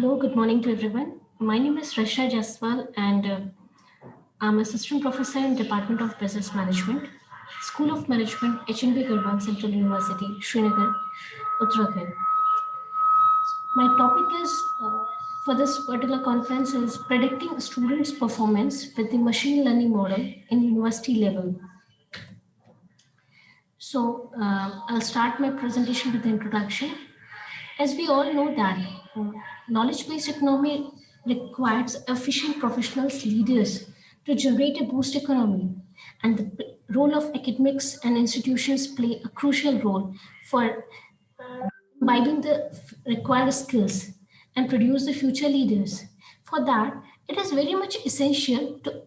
Hello, good morning to everyone. My name is Rashna Jaswal and I'm assistant professor in Department of Business Management, School of Management, HNB Gurban Central University, Srinagar, Uttarakhand. My topic is for this particular conference is predicting students' performance with the machine learning model in university level. So I'll start my presentation with the introduction. As we all know that knowledge-based economy requires efficient professionals, leaders to generate a boost economy, and the role of academics and institutions play a crucial role for imbibing the required skills and produce the future leaders. For that, it is very much essential to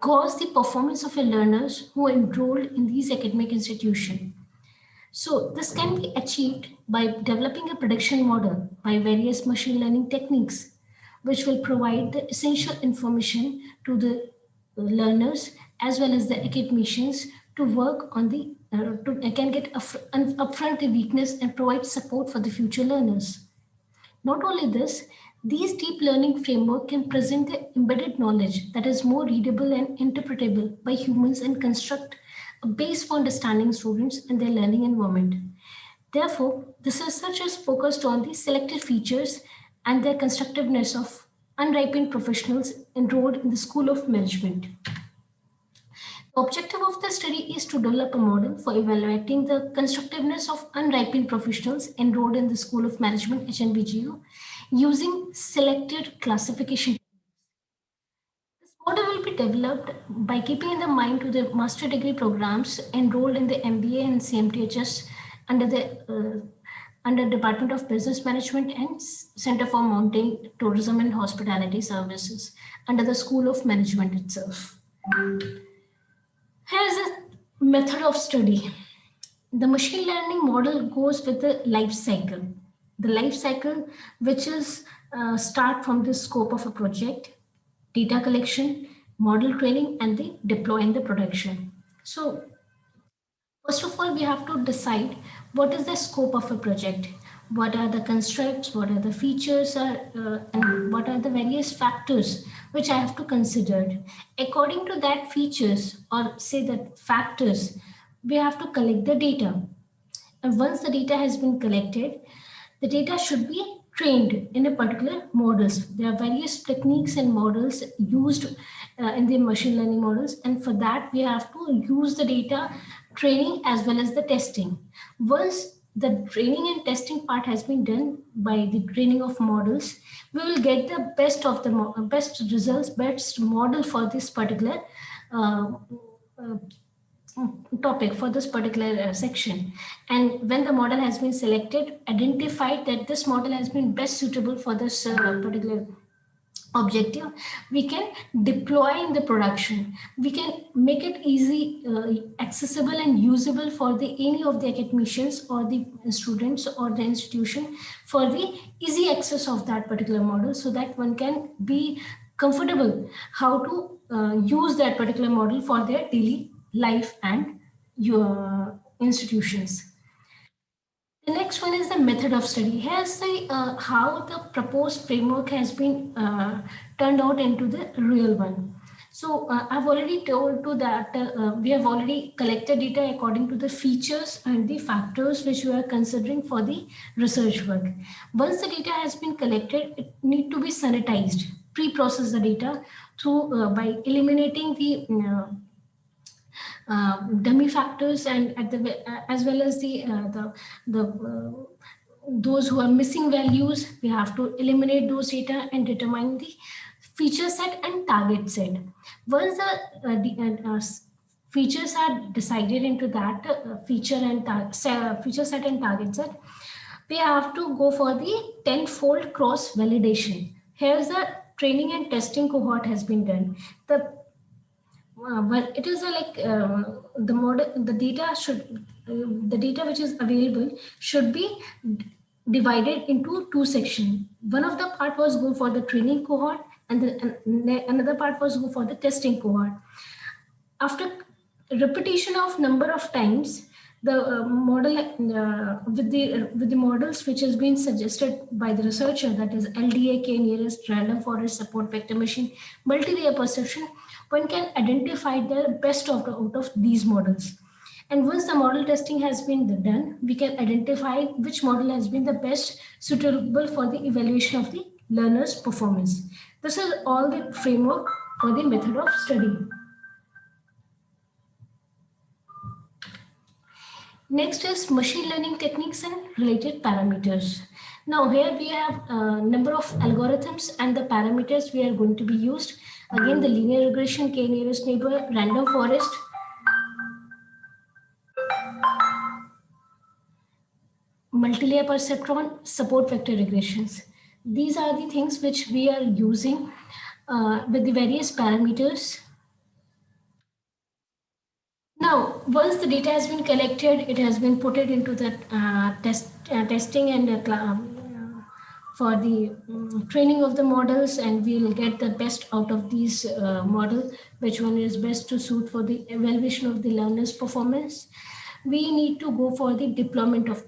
gauge the performance of the learners who are enrolled in these academic institutions. So this can be achieved by developing a prediction model by various machine learning techniques, which will provide the essential information to the learners as well as the academicians to work on the can get upfront the weakness and provide support for the future learners. Not only this, these deep learning framework can present the embedded knowledge that is more readable and interpretable by humans and construct a base for understanding students and their learning environment. Therefore, this research is focused on the selected features and their constructiveness of unripened professionals enrolled in the School of Management. The objective of the study is to develop a model for evaluating the constructiveness of unripened professionals enrolled in the School of Management HNBGU using selected classification. This model will be developed by keeping in the mind to the master degree programs enrolled in the MBA and CMTHS under the under Department of Business Management and Center for Mountain Tourism and Hospitality Services under the School of Management itself. Here's a method of study. The machine learning model goes with the life cycle. The life cycle, which is start from the scope of a project, data collection, model training, and the deploy in the production. So first of all, we have to decide what is the scope of a project, what are the constraints, what are the features, and what are the various factors which I have to consider. According to that features or say that factors, we have to collect the data. And once the data has been collected, the data should be trained in a particular models. There are various techniques and models used in the machine learning models. And for that, we have to use the data training as well as the testing. Once the training and testing part has been done by the training of models, we will get the best of the best results, best model for this particular topic for this particular section. And when the model has been selected, identified that this model has been best suitable for this particular objective, we can deploy in the production. We can make it easy, accessible and usable for the any of the academicians or the students or the institution for the easy access of that particular model, so that one can be comfortable how to use that particular model for their daily life and your institutions. The next one is the method of study. Here's the how the proposed framework has been turned out into the real one. So I've already told you that we have already collected data according to the features and the factors which we are considering for the research work. Once the data has been collected, it need to be sanitized, pre-process the data through by eliminating the dummy factors and at the as well as those who are missing values. We have to eliminate those data and determine the feature set and target set. Once the features are decided into that feature set and target set, we have to go for the 10-fold cross validation. Here's the training and testing cohort has been done. Well, it is the model, the data which is available should be divided into two sections. One of the part was go for the training cohort, and another part was go for the testing cohort. After repetition of number of times, The model with the models which has been suggested by the researcher, that is LDA, K nearest random forest support vector machine, multi-layer perception, one can identify the best out of these models. And once the model testing has been done, we can identify which model has been the best suitable for the evaluation of the learner's performance. This is all the framework for the method of study. Next is machine learning techniques and related parameters. Now here we have a number of algorithms and the parameters we are going to be used. Again, the linear regression, K nearest neighbor, random forest, multi-layer perceptron, support vector regressions. These are the things which we are using with the various parameters. Now, once the data has been collected, it has been put it into the testing and for the training of the models, and we'll get the best out of these model, which one is best to suit for the evaluation of the learner's performance. We need to go for the deployment of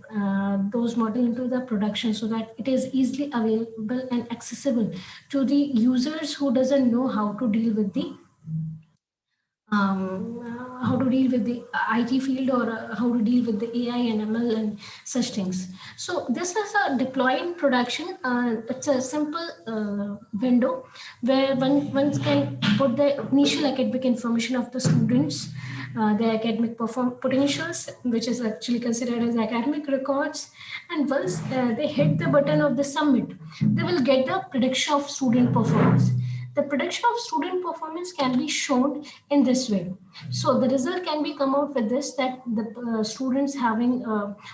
those models into the production so that it is easily available and accessible to the users who doesn't know how to deal with the IT field, or how to deal with the AI and ML and such things. So this is a deploy in production. It's a simple window where one can put the initial academic information of the students, their academic potentials, which is actually considered as academic records. And once they hit the button of the submit, they will get the prediction of student performance. The prediction of student performance can be shown in this way. So the result can be come out with this, that the students having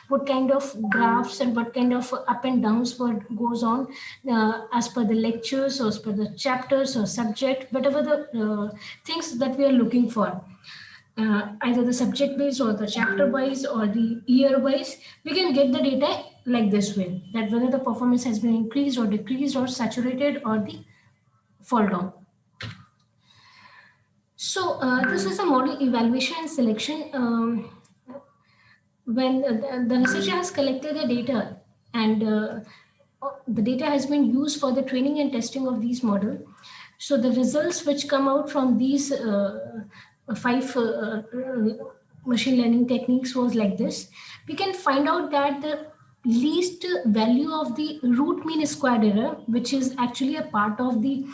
what kind of graphs and what kind of up and downs what goes on as per the lectures or as per the chapters or subject, whatever the things that we are looking for. Either the subject based or the chapter wise or the year wise, we can get the data like this way, that whether the performance has been increased or decreased or saturated or the fall down. So this is a model evaluation and selection. When the researcher has collected the data and the data has been used for the training and testing of these models. So the results which come out from these five machine learning techniques was like this. We can find out that the least value of the root mean squared error, which is actually a part of the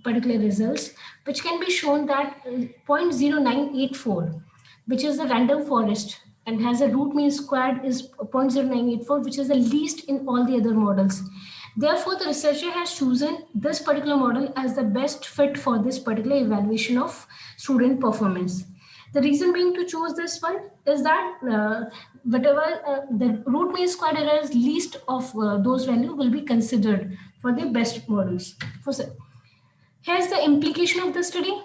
particular results, which can be shown that 0.0984, which is the random forest and has a root mean squared is 0.0984, which is the least in all the other models. Therefore, the researcher has chosen this particular model as the best fit for this particular evaluation of student performance. The reason being to choose this one is that whatever the root mean squared error is least of those values will be considered for the best models. Here's the implication of the study.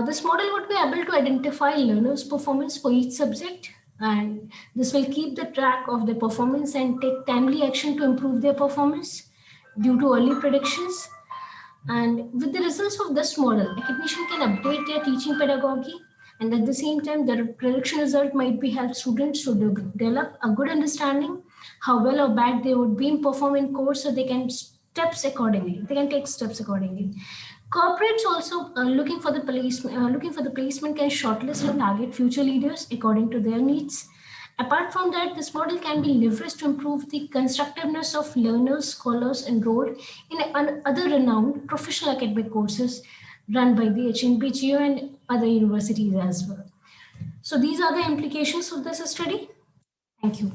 This model would be able to identify learners' performance for each subject, and this will keep the track of their performance and take timely action to improve their performance due to early predictions. And with the results of this model, academician can update their teaching pedagogy, and at the same time, the prediction result might be help students to develop a good understanding how well or bad they would be in performing course, so they can steps accordingly. They can take steps accordingly. Corporates also looking for the placement can shortlist and target future leaders according to their needs. Apart from that, this model can be leveraged to improve the constructiveness of learners, scholars enrolled in other renowned professional academic courses run by the HNBGO and other universities as well. So these are the implications of this study. Thank you.